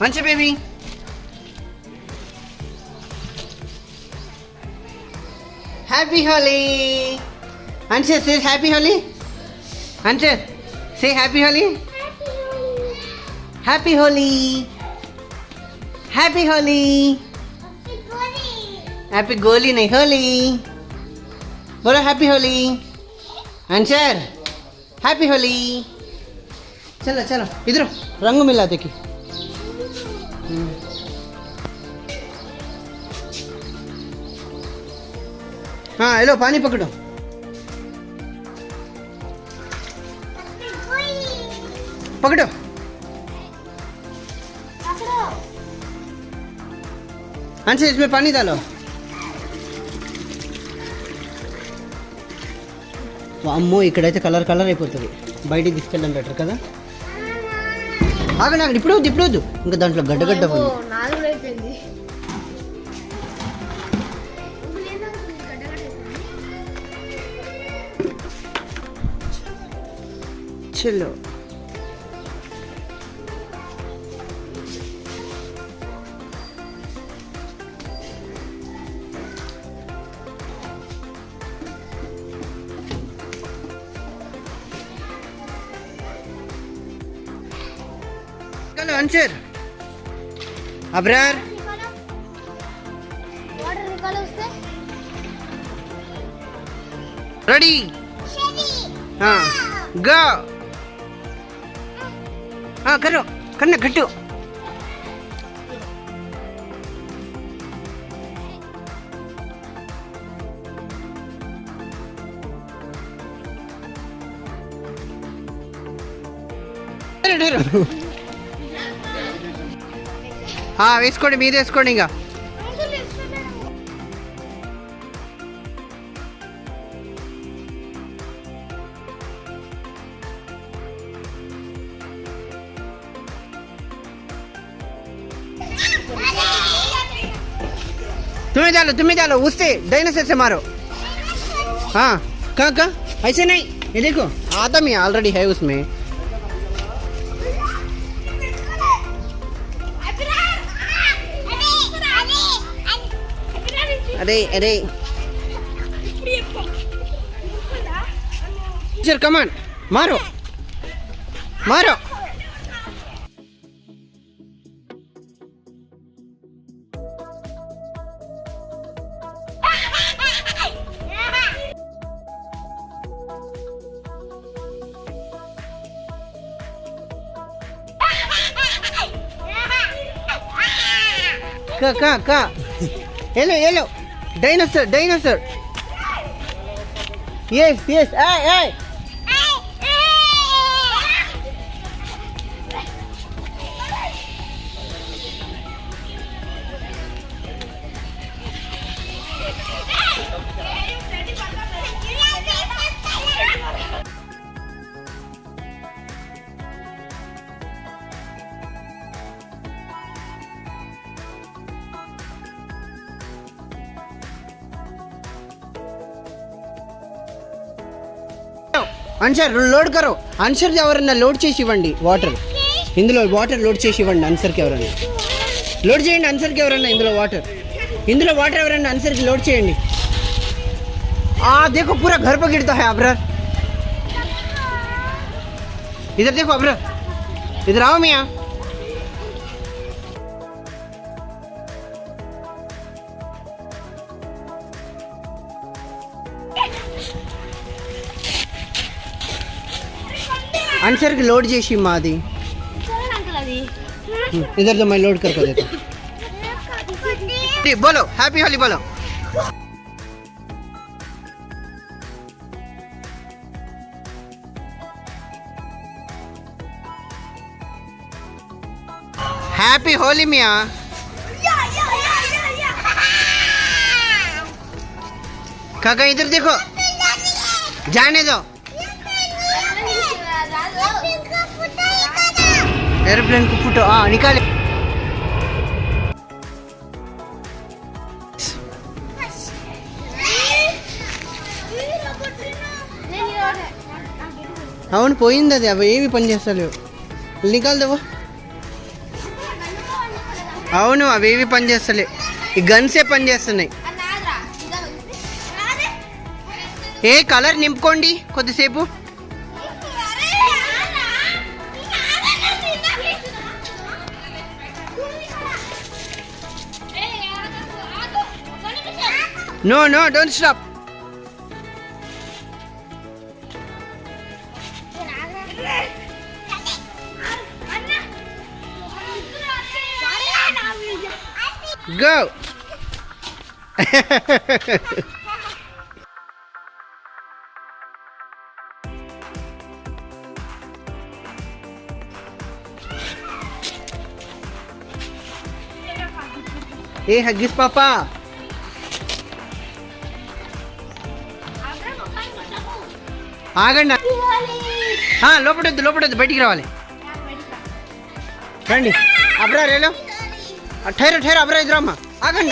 Anshul baby. Happy Holi. Anshul says Happy Holi. Anshul, say Happy Holi. Happy Holi. Happy Holi. Happy Goli नहीं Holi. बोलो Happy Holi. Anshul, Happy Holi. चलो चलो इधर रंग मिला देखिए. हाँ हेलो पानी पकड़ो. पकड़ो. अंशु इसमें पानी डालो. అమ్మో ఇక్కడైతే కలర్ కలర్ అయిపోతుంది. బయటికి తీసుకెళ్ళడం బెటర్ కదా. ఆగండి ఇప్పుడు వద్దు ఇప్పుడు వద్దు. ఇంకా దాంట్లో గడ్డగడ్డ చలో. चलो अंशुर अब्रार वाटर निकालो उससे. रेडी. हाँ गो. हाँ करो करना घट्टू. వేసుకోండి మీరు వేసుకోండి ఇంకా. तुम्हें डालो उससे डायनासोर से मारो. हाँ कहाँ ऐसे नहीं. ये देखो आदमी ऑलरेडी है उसमें. अरे अरे चल कमान मारो मारो. का hello hello dinosaur. yes hey. Answer load కరో. ఆన్సర్ ఎవరన్నా లోడ్ చేసి ఇవ్వండి. వాటర్ ఇందులో వాటర్ లోడ్ చేసి ఇవ్వండి. ఆన్సర్కి ఎవరన్నా లోడ్ చేయండి. ఆన్సర్కి ఎవరన్నా ఇందులో వాటర్ ఎవరన్నా ఆన్సర్కి లోడ్ చేయండి. देखो पूरा घर पर गिरता है अब्रार. इधर देखो अब्रार, इधर आओ मियाँ. आंसर की लोड చేసి మాది. इधर तो मैं लोड करके देता हूँ. बोलो हैप्पी होली बोलो. हैप्पी होली मियाँ. काका इधर देखो, जाने दो. एरोप्लेन को फुटो. हाँ निकाले. అవును పోయింది అది. అవి ఏవి పని చేస్తలేవు. నికాల్ దేవో. అవును, అవేవి పని చేస్తలే, ఈ గన్సే పని చేస్తున్నాయి. ఏ కలర్ నింపుకోండి కొద్దిసేపు. No no don't stop. Go. Hey, Haggis Papa. ఆగండి. లోపడొద్దు బయటికి రావాలి. రండి అబ్రా రేలో. ठहरो अबरा इधर अम्मा. आगन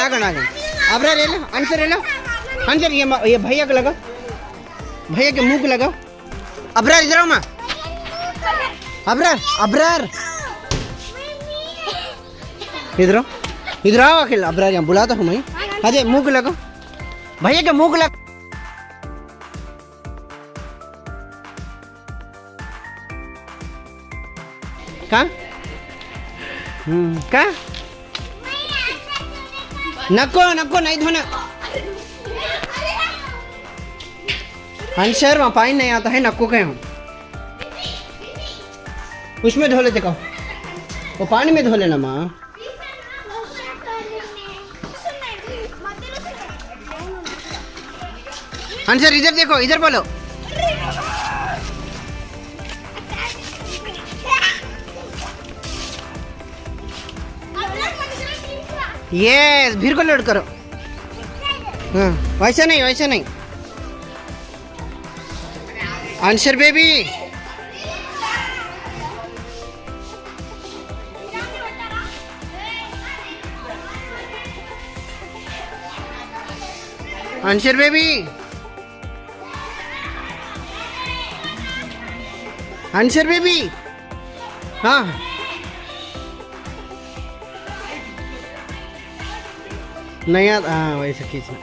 अबरा ले लो. आंसर ये भैया को लगाओ, भैया के मुंह को लगाओ. अबरा इधर अम्मा. अबरार इधर आओ अखिल. अबरार यहाँ बुलाता हूँ मैं. अरे मुंह को लगाओ, भैया के मुंह को लगाओ. कहाँ क्या नको नहीं धोना. अंशर वहाँ पानी नहीं आता है, नको के हम उसमें धो लेते. कहो वो पानी में धो लेना माँ. अंशर इधर देखो, इधर बोलो. यस, भीड़ को लोड करो. हाँ वैसा नहीं. Answer baby. Answer baby. Answer baby. हाँ नहीं आता. हाँ वैसे खींचना.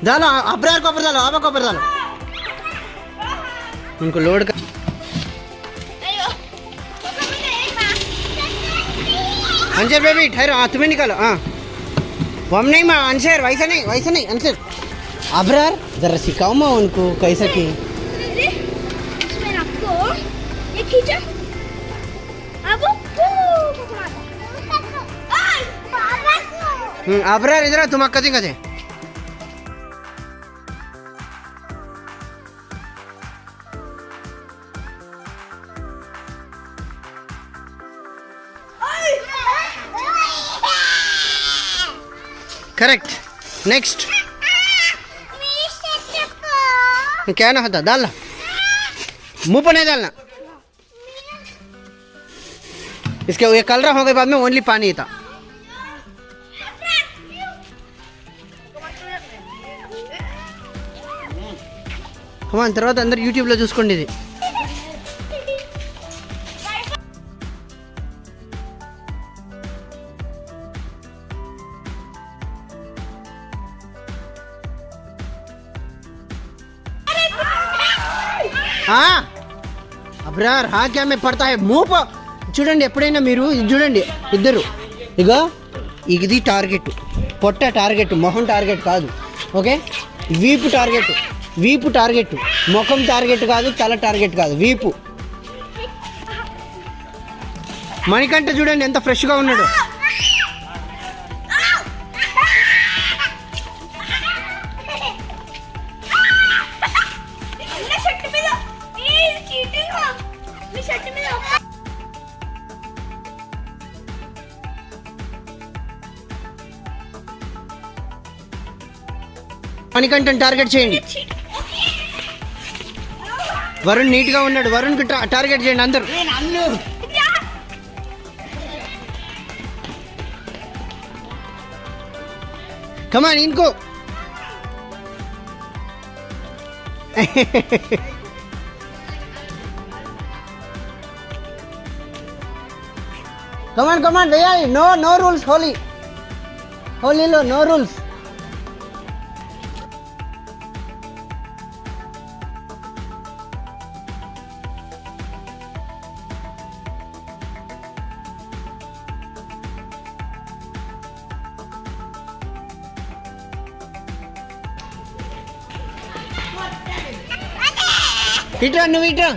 डालो अबरार को ऊपर डालो, आबा को ऊपर डालो. उनको लोड कर. अंशर बेबी ठहरो. हाँ तुम्हें निकालो. हाँ हम नहीं माँ. अंशर वैसा नहीं अंशर. अबरार जरा सिखाओ माँ उनको कैसा की. अबरार इधर तुम कदी कदे. करेक्ट. नेक्स्ट क्या ना होता. डालना मुंह पर नहीं डालना. इसके ये कलर होने के बाद में ओनली पानी था. కమాన్ తర్వాత అందరు యూట్యూబ్లో చూసుకోండి. ఇది అబ్రార్ హా క్యా మే పడతా హై ముహ్ ప. చూడండి ఎప్పుడైనా మీరు ఇది చూడండి ఇద్దరు. ఇగో ఇది టార్గెట్, పొట్ట టార్గెట్, మొహం టార్గెట్ కాదు. ఓకే వీపు టార్గెట్, ముఖం టార్గెట్ కాదు, తల టార్గెట్ కాదు, వీపు. మణికంఠ చూడండి ఎంత ఫ్రెష్గా ఉన్నాడు. మణికంఠని టార్గెట్ చేయండి. వరుణ్ నీట్గా ఉన్నాడు, వరుణ్కి టార్గెట్ చేయండి అందరూ. కమాన్ ఇన్కో. కమాన్ వేయాలి. No rules. హోలీలో నో రూల్స్. ఇట్రా నువ్వు ఇట్రా.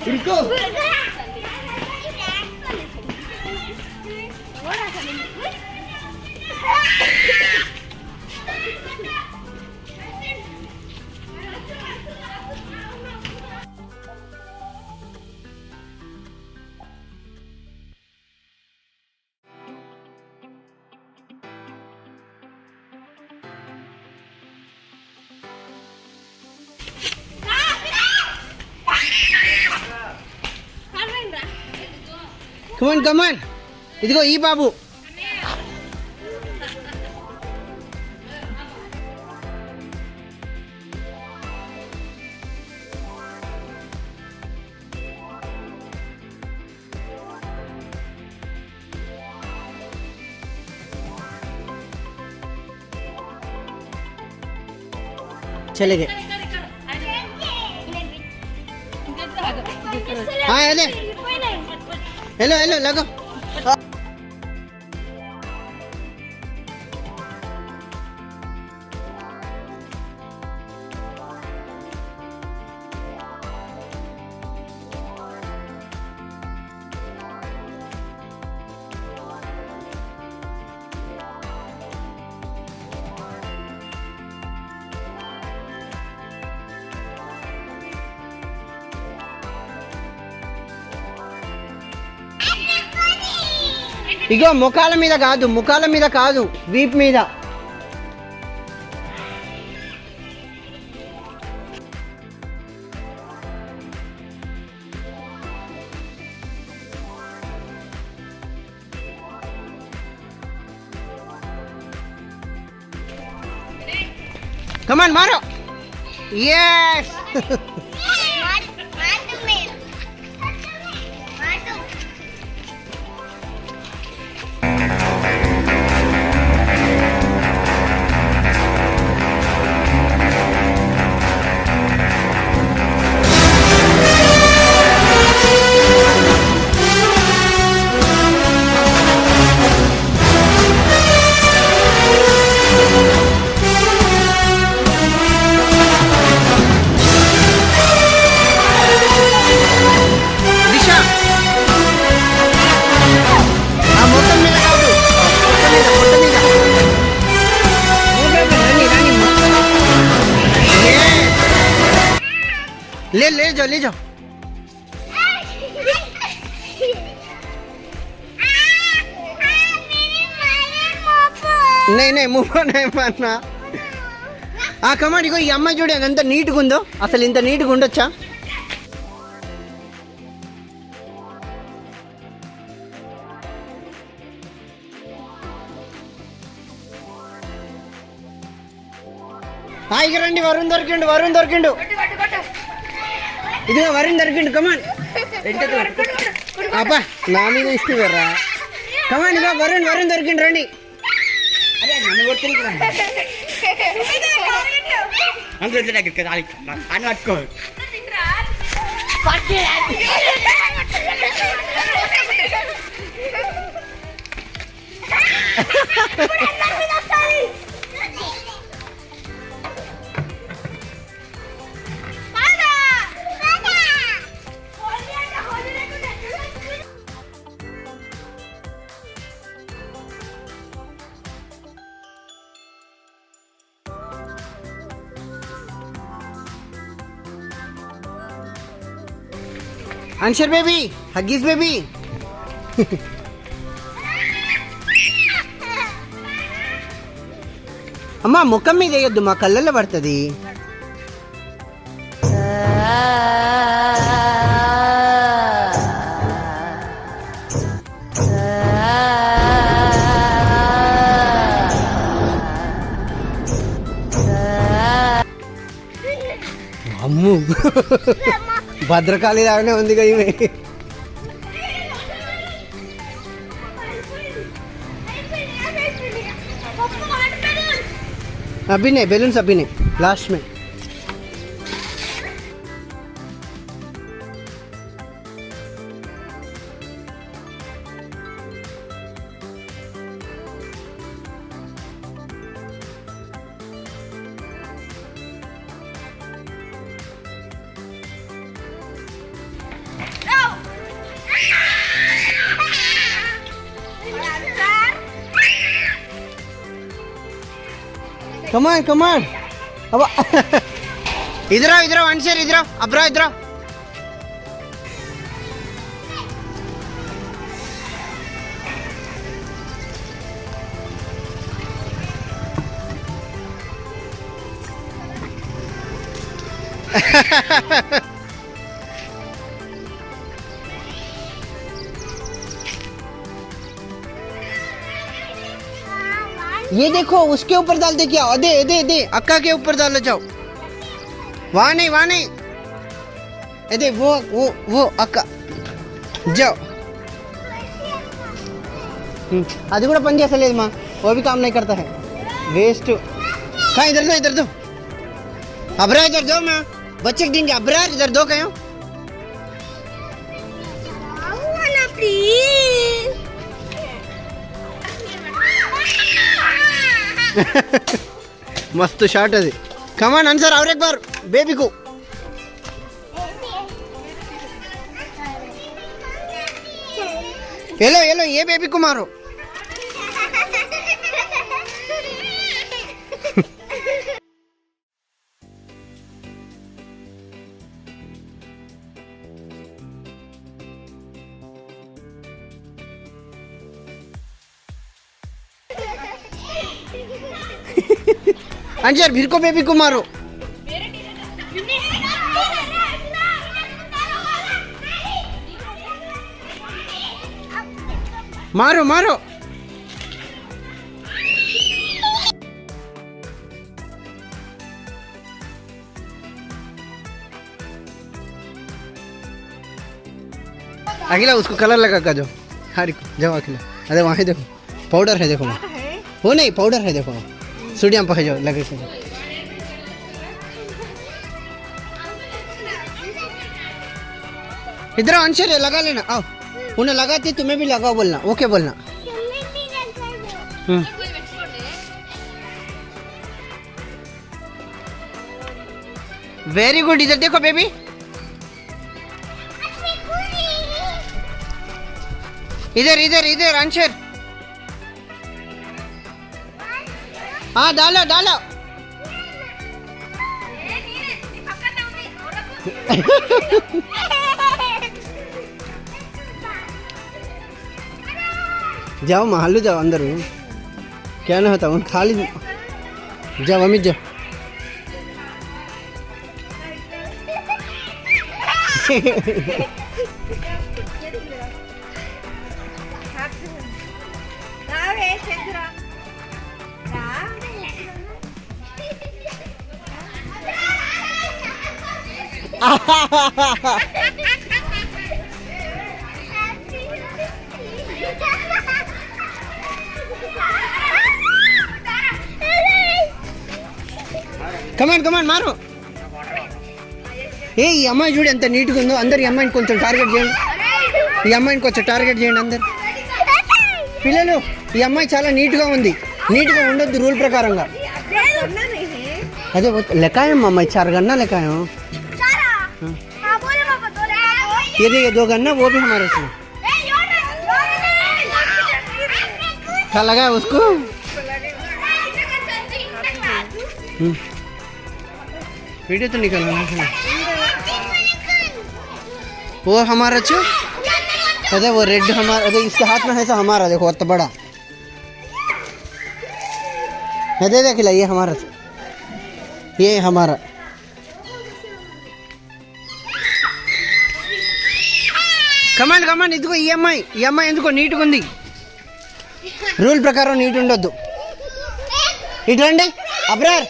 ఇరుకో. కమాన్ ఇదిగో ఈ బాబు. चले गए. हाँ हेलो लगो. ఇగో ముఖాల మీద కాదు వీప్ మీద. కమాన్ మారో. yes. ले जाओ. नहीं मुँह नहीं मारना. కమాన్ ఇగో ఈ అమ్మాయి చూడు ఎంత నీట్గా ఉందో. అసలు ఇంత నీట్గా ఉండొచ్చా? ఇక రండి. వరుణ్ దొరికిండు. ఇదిగో వరుణ్ దొరికిండు. కమాన్ అబ్బా నా మీద ఇష్టరా. కమాన్ ఇగో వరుణ్ దొరికిండు. రండి. అన్షర్ బేబీ, హగ్గీస్ బేబీ. అమ్మా ముఖం మీద వేయొద్దు, మా కళ్ళల్లో పడుతుంది. భద్రకాళి లాగానే ఉంది కదా ఈమె. अभी नहीं, बैलून्स अभी नहीं, लास्ट में. कमान कमान अब इधर आओ, इधर आओ अंशर, इधर आओ, अब्रा इधर आओ. ये देखो उसके ऊपर डाल दे. क्या दे दे दे अक्का के ऊपर डालो. जाओ वहाँ नहीं, वहाँ नहीं. दे वो अक्का जाओ. అది కూడా పని చేస్తలేదు మా. वो भी काम नहीं करता है, वेस्ट. कहाँ इधर दो अबरा, इधर दो. मैं बच्चे के देंगे अबरा, इधर दो. कहीं मस्त शॉट है. कमान आंसर और एक बार बेबी को. हेलो हेलो, ये बेबी को मारो. अंजर भीर को बेबी को मारो. मारो मारो. अखिला उसको कलर लगा का. जाओ हारी को जाओ अखिला. अरे वहाँ देखो पाउडर है, देखो वो नहीं पाउडर है, देखो सूर्या पकड़ जाओ लगे से. इधर अंशर है, लगा लेना. आओ उन्हें लगाती, तुम्हें भी लगाओ बोलना. ओके बोलना. Very good. इधर देखो बेबी. इधर इधर इधर अंशर. हाँ डालो डालो. जाओ महल्लू जाओ अंदर. क्या ना होता उन खाली. जाओ अमित जाओ. కమాన్ కమాన్ మారు. ఏ ఈ అమ్మాయి చూడు ఎంత నీట్గా ఉందో. అందరు ఈ అమ్మాయిని కొంచెం టార్గెట్ చేయండి. ఈ అమ్మాయిని కొంచెం టార్గెట్ చేయండి అందరు పిల్లలు. ఈ అమ్మాయి చాలా నీట్గా ఉంది. నీట్గా ఉండొద్దు రూల్ ప్రకారంగా. अरे वो लेकाए मामा 4 गन्ना लेकाए हो. ये 2 गन्ना वो भी हमारे से. क्या लगा है उसको. वीडियो तो निकालना है. वो हमारा चो. अरे वो रेड हमारा. अरे इसके हाथ में है ऐसा हमारा. देखो बहुत बड़ा है. दे खिला. ये हमारा, ये हमारा. కమాన్ కమాన్. ఇదిగో ఈ అమ్మాయి ఎందుకో నీట్గా ఉంది. రూల్ ప్రకారం నీట్ ఉండొద్దు. ఇటు రండి అబ్రార్.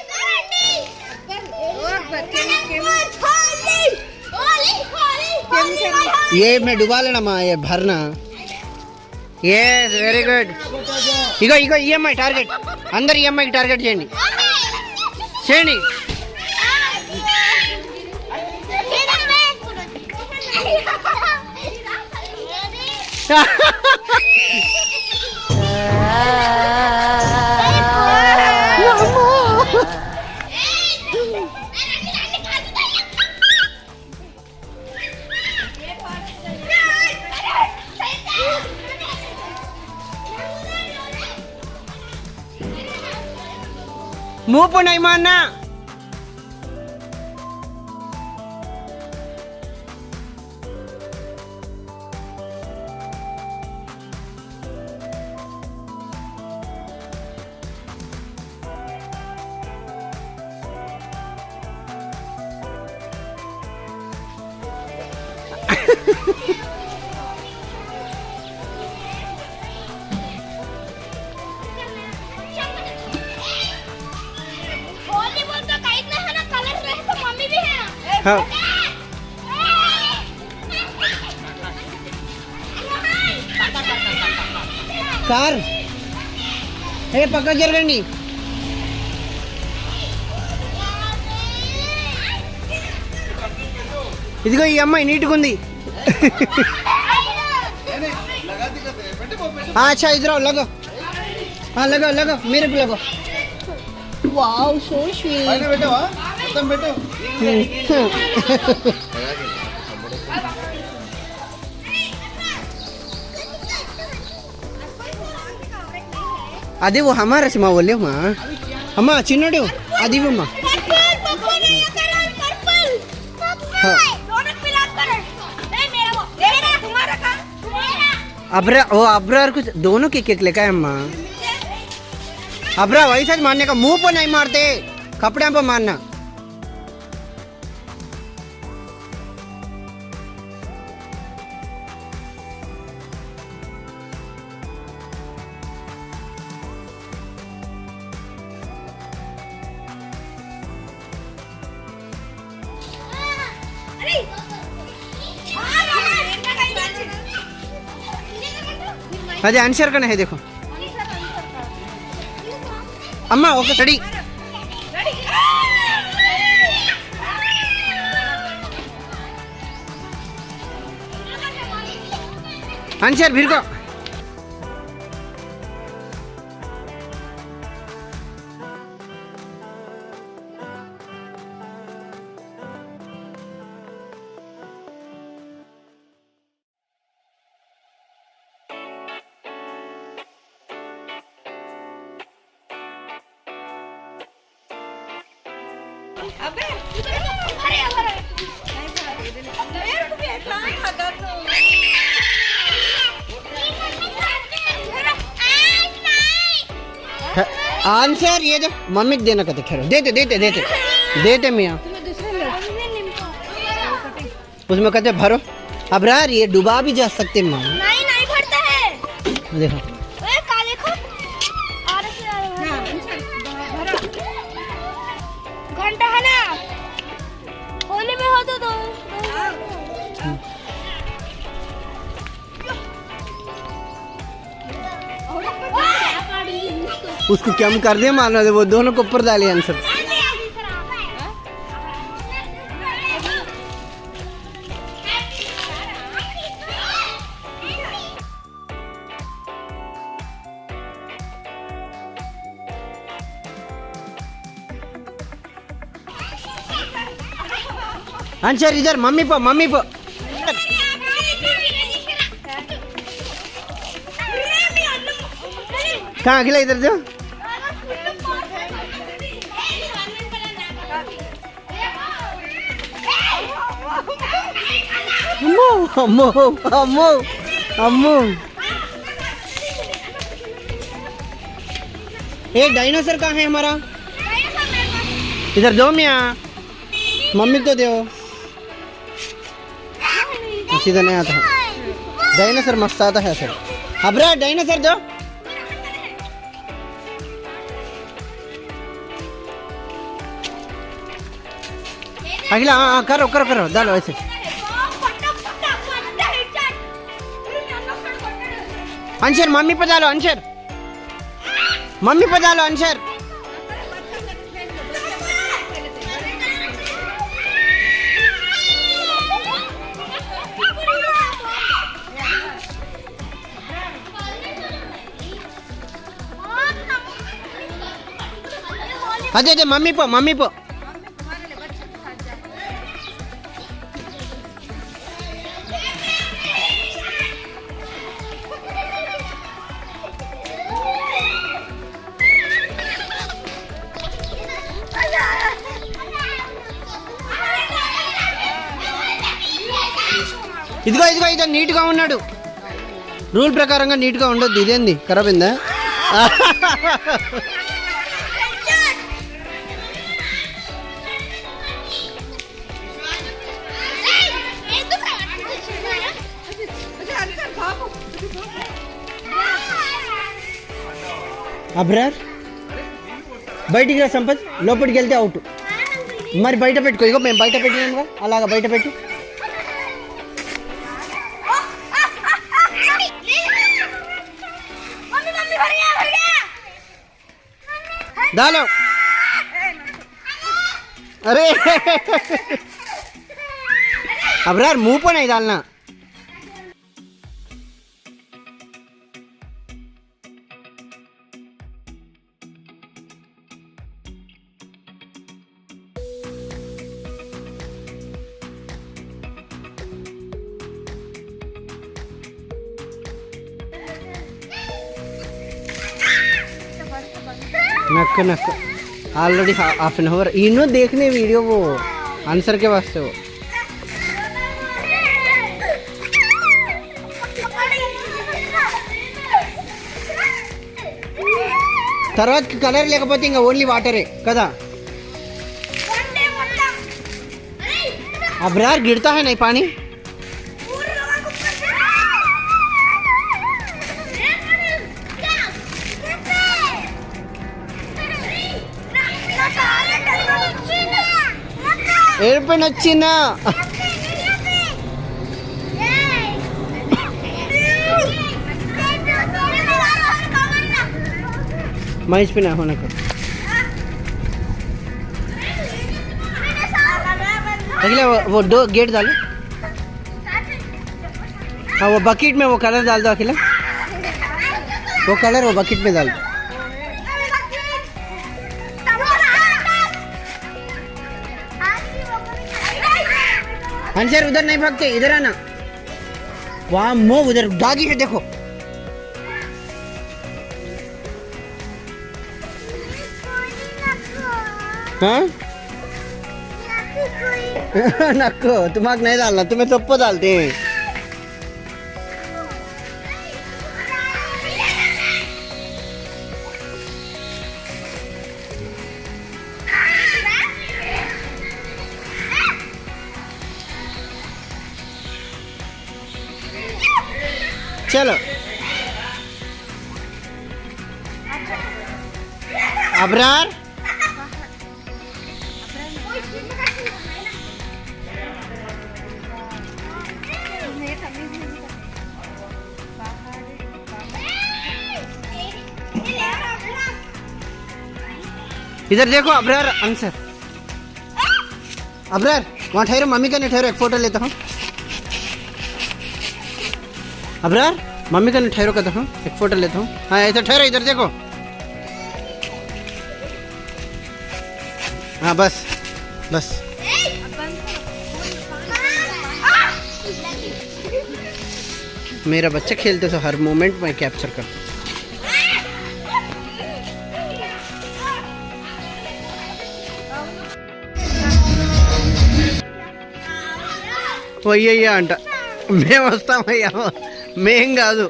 ये मैं डुबा लेना माँ ये भरना ये वेरी गुड ఇగో ఇగో ఈఎంఐ టార్గెట్ అందరు ఈఎంఐకి టార్గెట్ చేయండి చేయండి మూపు నైమాన్నా हाँ कार ఏ పక్క జరగండి ఇదిగో ఈ అమ్మాయి నీట్గా ఉంది अच्छा इधर आओ लगो हाँ लगो लगो मेरे पे लगो वाओ सो स्वीट बैठो खत्म बैठो అది वो हमारा सिमा बोले माँ अम्मा चिन्नोडू అది అమ్మా अब्रा वो अब्रार कुछ दोनों के केक लेकर है अम्मा अब्रा वैसा मारने का मुंह पर नहीं मारते कपड़े पर मारना अरे आंसर करना है देखो अम्मा ओके रेडी आंसर फिर को अबे अरे अरे मेरे को भी इतना खतर तो आंसर ये जो मम्मी को देना कहते ठहरो देते देते देते देते मियाँ उसमें कहते भरो अब यार ये डुबा भी जा सकते माँ नहीं नहीं भरता है देखो ओए काले को घंटा है ना होली में हो तो दो उसको कम कर दे मारना दे वो दोनों को ऊपर डाले आंसर आंसर इधर मम्मी पर कहाँ अगला इधर जो अम्मो अम्मो अम्मो अम्मो ये डायनासोर कहाँ है हमारा इधर दो मियाँ मम्मी को दो सीधा नहीं आता है डायनासोर मस्त आता है सर अब्रा डायनासोर दो अगला हाँ करो करो करो डालो ऐसे आंसर मम्मी पे डालो आंसर मम्मी पे डालो आंसर अरे अरे मम्मी पो ఇదిగో ఇదిగో ఇదో నీట్గా ఉన్నాడు రూల్ ప్రకారంగా నీట్గా ఉండొద్దు ఇదేంది ఖరాబ్ అయిందా అబ్రార్ బయటికి రా సంపత్ లోపలికి వెళ్తే అవుట్ మరి బయట పెట్టుకో ఇగో మేము బయట పెట్టినాముగా అలాగా బయట పెట్టు डालो अरे अबरार मुंह पर नहीं डालना नक्क नक्क ऑलरेडी हाफ एन आवर इन्हों देखने वीडियो वो आंसर के वास्ते वो తర్వాత కలర్ లేకపోతే ఇంకా ఓన్లీ వాటరే కదా अबरार गिरता है नहीं पानी एयरप्लेन अच्छी ना महेश पे ना होने का अगले वो दो गेट डालो हाँ वो बकेट में वो कलर डाल दो अकेला वो कलर वो बकेट में डाल दो अंशर उधर नहीं भागते इधर आना वहाँ मो उधर डॉगी है देखो हाँ नक्को तुम्हारा नहीं डालना तुम्हें सबको डालते हैं चलो अबरार इधर देखो अबरार आंसर अबरार वहाँ ठहरो मम्मी का नहीं ठहरो एक फोटो लेता हूँ अबरार मम्मी का नहीं ठहरो कहता हूँ एक फोटो लेता हूँ हाँ ऐसा ठहरो इधर देखो हाँ बस बस मेरा बच्चा खेलते तो हर मोमेंट मैं कैप्चर करता हूँ పోయ్యయ్యా అంట మేము వస్తామయ్యా మేం కాదు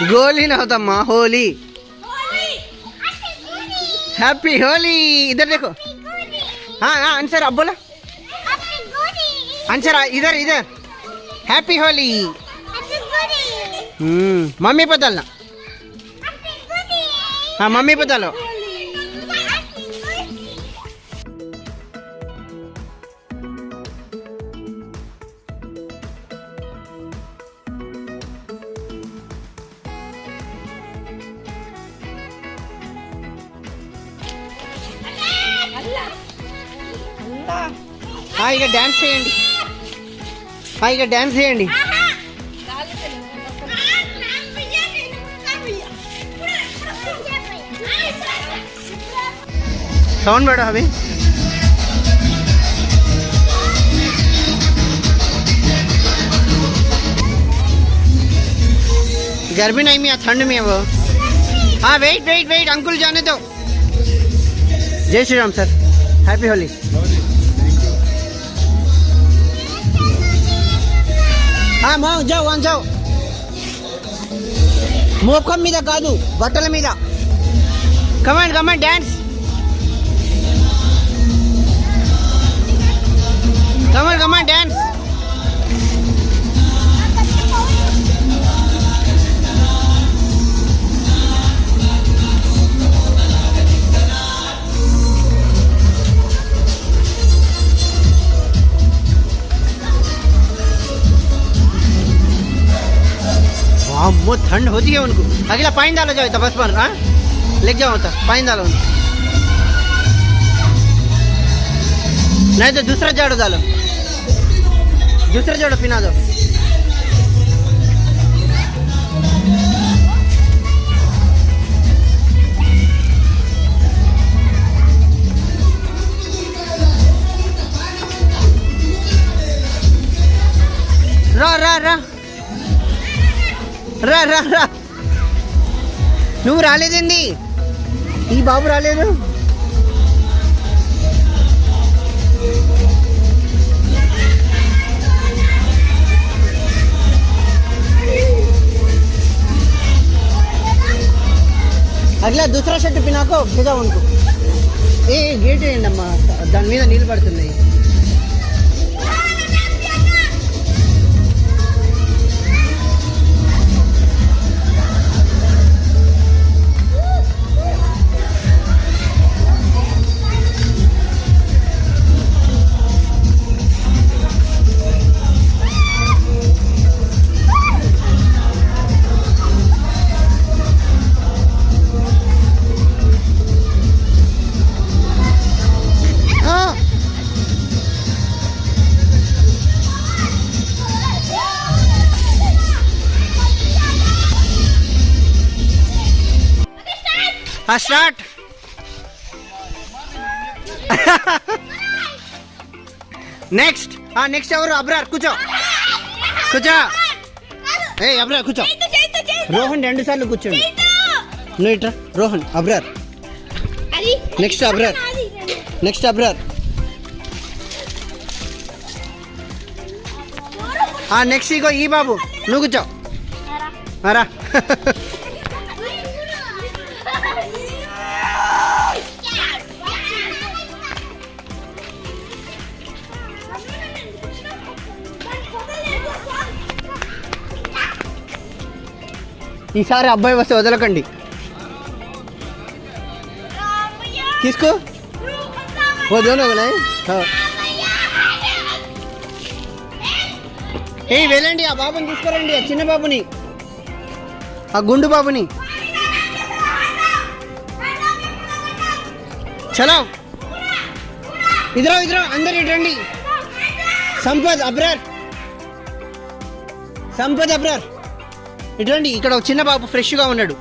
गोली ना होता माँ होली हैप्पी होली इधर देखो हाँ हाँ आंसर अब बोला आंसर इधर इधर हैप्पी होली मम्मी पे डालना हाँ मम्मी पे डालो ఇక డ్యాన్స్ చేయండి. ఇక డ్యాన్స్ చేయండి. సౌండ్ బड़ा अभी गर्मी नहीं में ठंड में वो. हाँ वेट वेट वेट अंकुल जाने दो. जय श्री राम सर, हैप्पी होली. हाँ मो जाओ वहाँ जाओ. మోకం మీద కాదు బట్టల మీద. Command command dance. Command command dance. वो ठंड होती है उनको. अगला पानी डालो जाओ तो बस पर. हाँ लेके जाओ होता पानी डालो उनको. नहीं तो दूसरा झाड़ू डालो. दूसरा झाड़ू पिना दो. रा रा रा రా రా రా. నువ్వు రాలేదండి. ఈ బాబు రాలేదు. అట్లా दूसरा షర్ట్ పినాకో भेजा उनको. ఏ గేట్ వేయండి అమ్మా, దాని మీద నీళ్ళు పడుతున్నాయి. స్టార్ట్. నెక్స్ట్ నెక్స్ట్ ఎవరు? అబ్రార్ కూర్చో కూర్చో. ఏ అబ్రార్ కూర్చో. రోహన్ 2 సార్లు కూర్చోండి. నువ్వు ఇట్రా Rohan. Abrar next. Abrar next. Abrar next. ఇగో ఈ బాబు నువ్వు కూర్చో. రా. ఈసారి అబ్బాయి వస్తే వదలకండి. తీసుకో. వదలనా? ఏ వెళ్ళండి, ఆ బాబుని తీసుకురండి, ఆ చిన్న బాబుని, ఆ గుండు బాబుని. చలో ఇద్దరు ఇద్దరు అందరు ఇటండి. సంపద్ అబ్రార్, సంపద్ అబ్రార్ ఇటండి. ఇక్కడ ఒక చిన్న బాబు ఫ్రెష్గా ఉన్నాడు.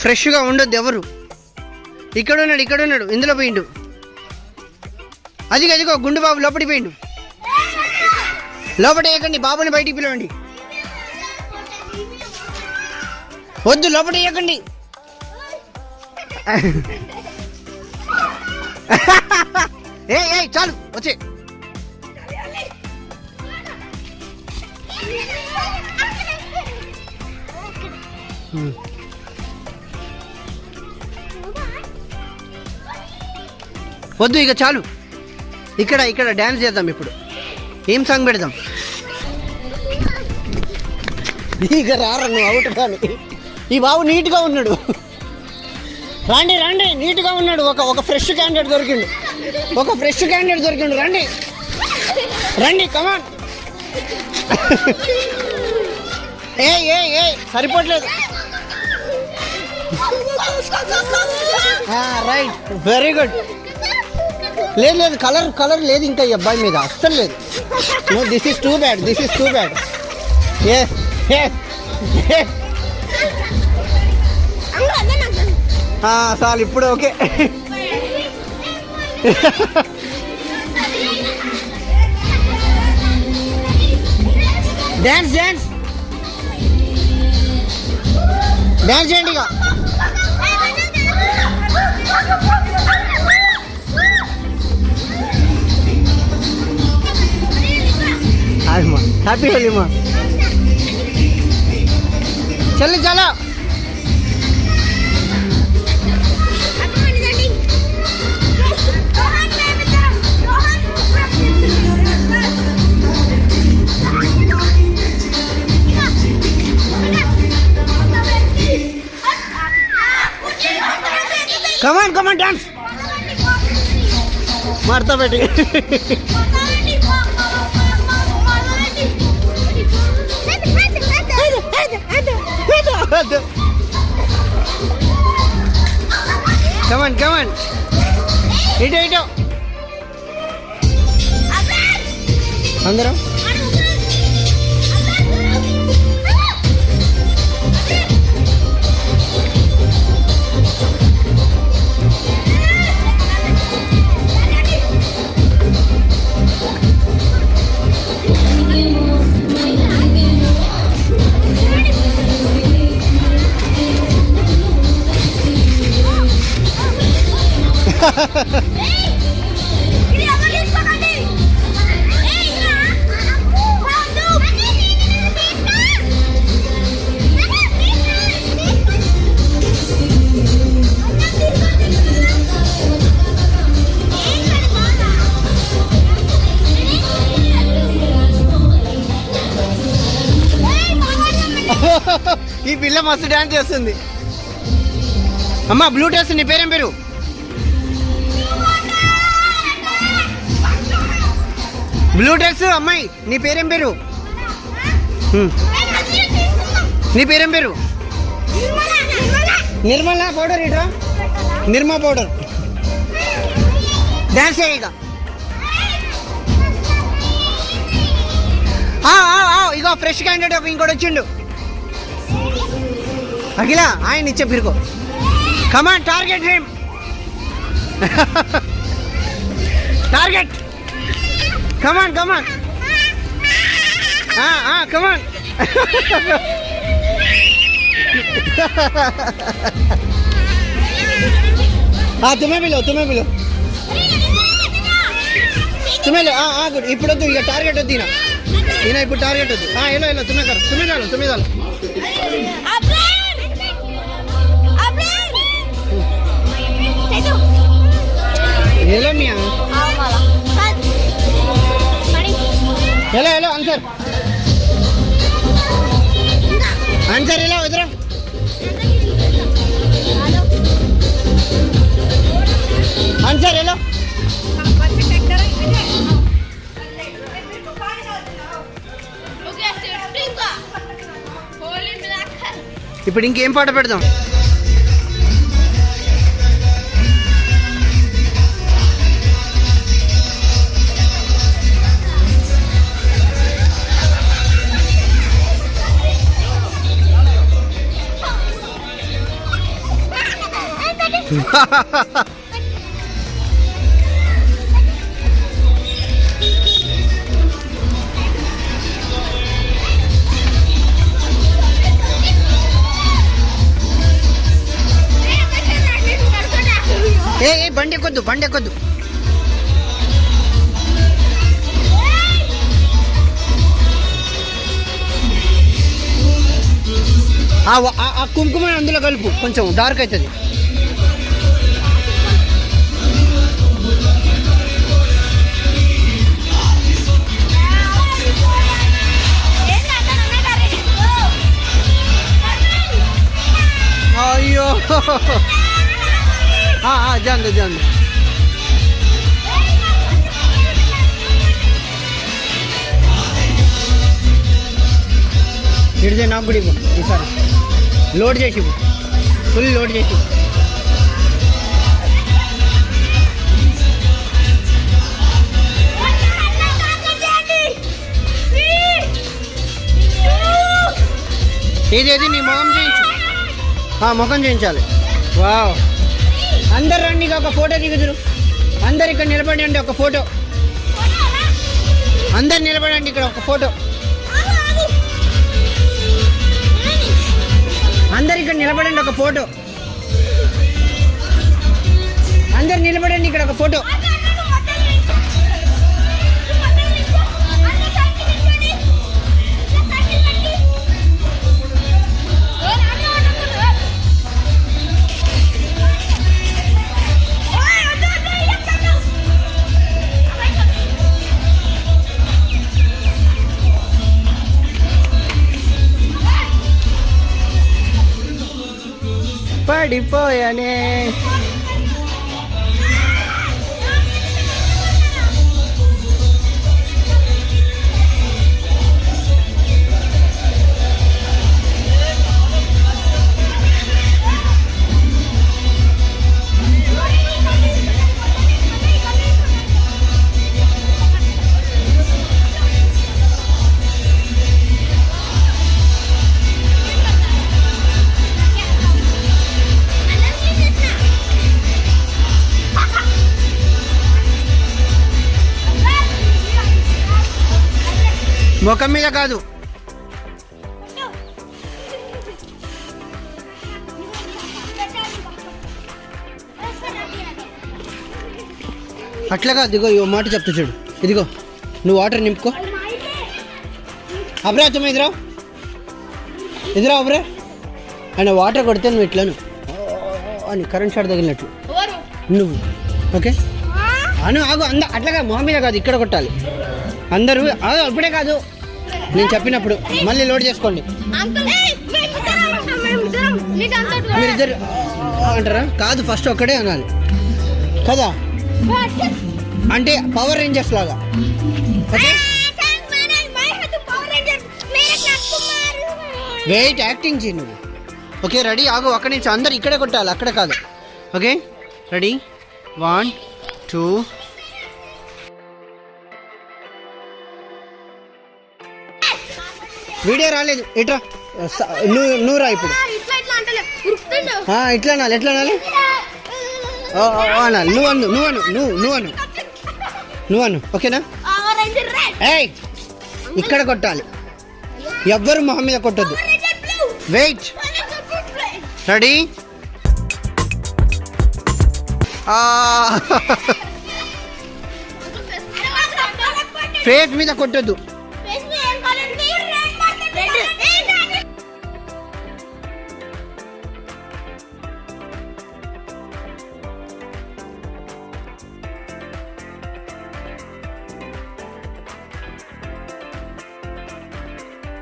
ఫ్రెష్గా ఉండొద్దు ఎవరు. ఇక్కడ ఉన్నాడు, ఇక్కడ ఉన్నాడు, ఇందులో పోయిండు. అదిగో గుండు బాబు లోపలికి పోయిండు. లోపల వేయకండి, బాబుని బయటికి పిలవండి. వద్దు, లోపల వేయకండి. ఏ చాలు వచ్చే. వద్దు, ఇక చాలు. ఇక్కడ డ్యాన్స్ చేద్దాం. ఇప్పుడు ఏం సాంగ్ పెడదాం? ఇక రారా నువ్వు అవుట్ కానీ. ఈ బాబు నీట్గా ఉన్నాడు. రండి రండి, నీట్గా ఉన్నాడు. ఒక ఫ్రెష్ క్యాండిడేట్ దొరికిండు. రండి రండి, కమాన్. ఏ ఏ ఏ సరిపోవట్లేదు. Right, very good. లేదు లేదు, కలర్ కలర్ లేదు ఇంకా ఈ అబ్బాయి మీద అస్సలు లేదు. No, this is too bad, this is too bad. Yes yes చాలు ఇప్పుడు ఓకే. డ్యాన్స్ డ్యాన్స్ డ్యాన్స్ చేయండి ఇక. అమ్మా హ్యాపీ హోలీ అమ్మా. చల్లి చాలా. కమాన్ కమాన్ డాన్స్ మారుతా పెట్టి. కమాన్ కమాన్, ఇటు ఇటు అందరం. ఈ పిల్ల మస్తు డాన్స్ చేస్తుంది. అమ్మా బ్లూ డ్రెస్, నీ పేరేం పేరు? బ్లూ డ్రెస్ అమ్మాయి, నీ పేరేం పేరు? నీ పేరేం పేరు? నిర్మల. పౌడర్ ఇట్రా, నిర్మా పౌడర్. డాన్స్ చేయగా. ఇగో ఫ్రెష్ క్యాండిడేట్ ఒక ఇంకోటి వచ్చిండు. అఖిల ఆయన ఇచ్చే పిరుకో. కమాన్ టార్గెట్ హిమ్. టార్గెట్. కమాన్ కమాన్ కమాన్. తుమ్మే పిలో, తుమ్మే పిలో, తుమ్మే. గుడ్. ఇప్పుడు వద్దు ఇక, టార్గెట్ వద్దు ఈయన. ఈయన ఇప్పుడు టార్గెట్ వద్దు. ఎలా ఎలా తుమ్మే కర, తుమ్మే చాలు, తుమ్మే చాలు. ఎలా మియా, ఎలా ఎలా ఆన్సర్ ఆన్సర్ ఎలా వదరా. ఆన్సర్ ఎలా? ఇప్పుడు ఇంకేం పాట పెడదాం? ఏ బండి ఎక్కొద్దు, బండి ఎక్కొద్దు. ఆ కుంకుమ అందులో కలుపు, కొంచెం డార్క్ అవుతుంది. అయ్యో జాందు జాందు. ఇడితే నాకు కూడా ఇవ్వు ఈసారి. లోడ్ చేసి ఇవ్వు, ఫుల్ లోడ్ చేసి ఇవ్వు. ఏదేది నీ మొహం చేయించు, ముఖం చేయించాలి. వావ్, అందరు రండి, ఒక ఫోటో దిగుదురు. అందరు ఇక్కడ నిలబడండి, ఒక ఫోటో. అందరు నిలబడండి ఇక్కడ, ఒక ఫోటో. అందరు ఇక్కడ నిలబడండి, ఒక ఫోటో. అందరు నిలబడండి ఇక్కడ, ఒక ఫోటో. పడిపోయానే. ముఖం మీద కాదు. అట్లా కాదు, ఇదిగో ఇవో మాట చెప్తా చూడు. ఇదిగో నువ్వు వాటర్ నింపుకో. అబ్రా తుమ్మ ఎదురా, ఎదురా అబ్రా. ఆయన వాటర్ కొడితే నువ్వు ఇట్లాను అని కరెంట్ షాట్ తగిలినట్లు నువ్వు. ఓకే అను ఆగు. అట్లాగా మొహం మీద కాదు, ఇక్కడ కొట్టాలి. అందరూ ఇప్పుడే కాదు, నేను చెప్పినప్పుడు. మళ్ళీ లోడ్ చేసుకోండి. మీరిద్దరు అంటారా? కాదు, ఫస్ట్ ఒక్కడే అనాలి కదా, అంటే పవర్ రేంజర్స్ లాగా. ఓకే వెయిట్, యాక్టింగ్ చేయి నువ్వు. ఓకే రెడీ, ఆగు. అక్కడి నుంచి అందరు ఇక్కడే కొట్టాలి, అక్కడ కాదు. Okay ready, 1 2. వీడియో రాలేదు, ఇట్రా. నువ్వు రా ఇప్పుడు. ఇట్లా అనాలి, ఎట్లా అనాలి? అనాలి. నువ్వు అను ఓకేనా? ఏయ్ ఇక్కడ కొట్టాలి, ఎవ్వరు మొహం మీద కొట్టద్దు. Wait, ready. ఫేస్ మీద కొట్టద్దు.